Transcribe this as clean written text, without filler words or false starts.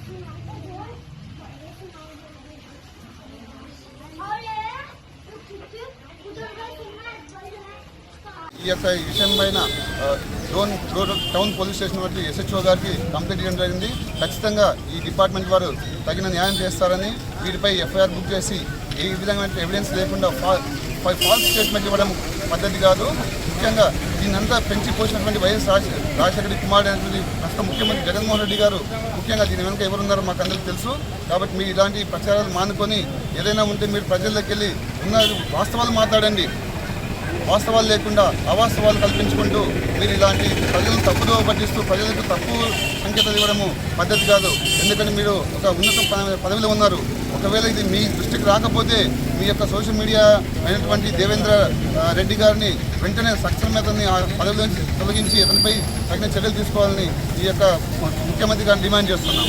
ఈ యొక్క విషయం పైన టౌన్ పోలీస్ స్టేషన్ వరకు ఎస్హెచ్ఓ గారికి కంప్లైంట్ చేయడం జరిగింది. ఖచ్చితంగా ఈ డిపార్ట్మెంట్ వారు తగిన న్యాయం చేస్తారని, వీటిపై ఎఫ్ఐఆర్ బుక్ చేసి ఏ విధంగా ఎవిడెన్స్ లేకుండా ఫాల్స్ స్టేట్మెంట్ ఇవ్వడం పద్ధతి కాదు. ముఖ్యంగా దీన్నంతా పెంచి పోసినటువంటి వైఎస్ రాజశేఖర కుమారుడు అనేటువంటి ప్రస్తుత ముఖ్యమంత్రి జగన్మోహన్ రెడ్డి గారు ముఖ్యంగా దీని వెనుక ఎవరున్నారో మాకు అందరికీ తెలుసు. కాబట్టి మీరు ఇలాంటి ప్రచారాలు మానుకొని ఏదైనా ఉంటే మీరు ప్రజల్లోకి వెళ్ళి ఉన్న వాస్తవాలు మాట్లాడండి. వాస్తవాలు లేకుండా అవాస్తవాలు కల్పించుకుంటూ మీరు ఇలాంటి ప్రజలను తప్పుదో పట్టిస్తూ ప్రజలకు తప్పు సంకేతాలు ఇవ్వడము పద్ధతి కాదు. ఎందుకంటే మీరు ఒక ఉన్నత పదవిలో ఉన్నారు. ఒకవేళ ఇది మీ దృష్టికి రాకపోతే మీ యొక్క సోషల్ మీడియా అయినటువంటి దేవేంద్ర రెడ్డి గారిని వెంటనే సక్షమతని ఆ పదవిలో నుంచి తొలగించి అతనిపై తగిన చర్యలు తీసుకోవాలని ఈ యొక్క ముఖ్యమంత్రి గారిని డిమాండ్ చేస్తున్నాం.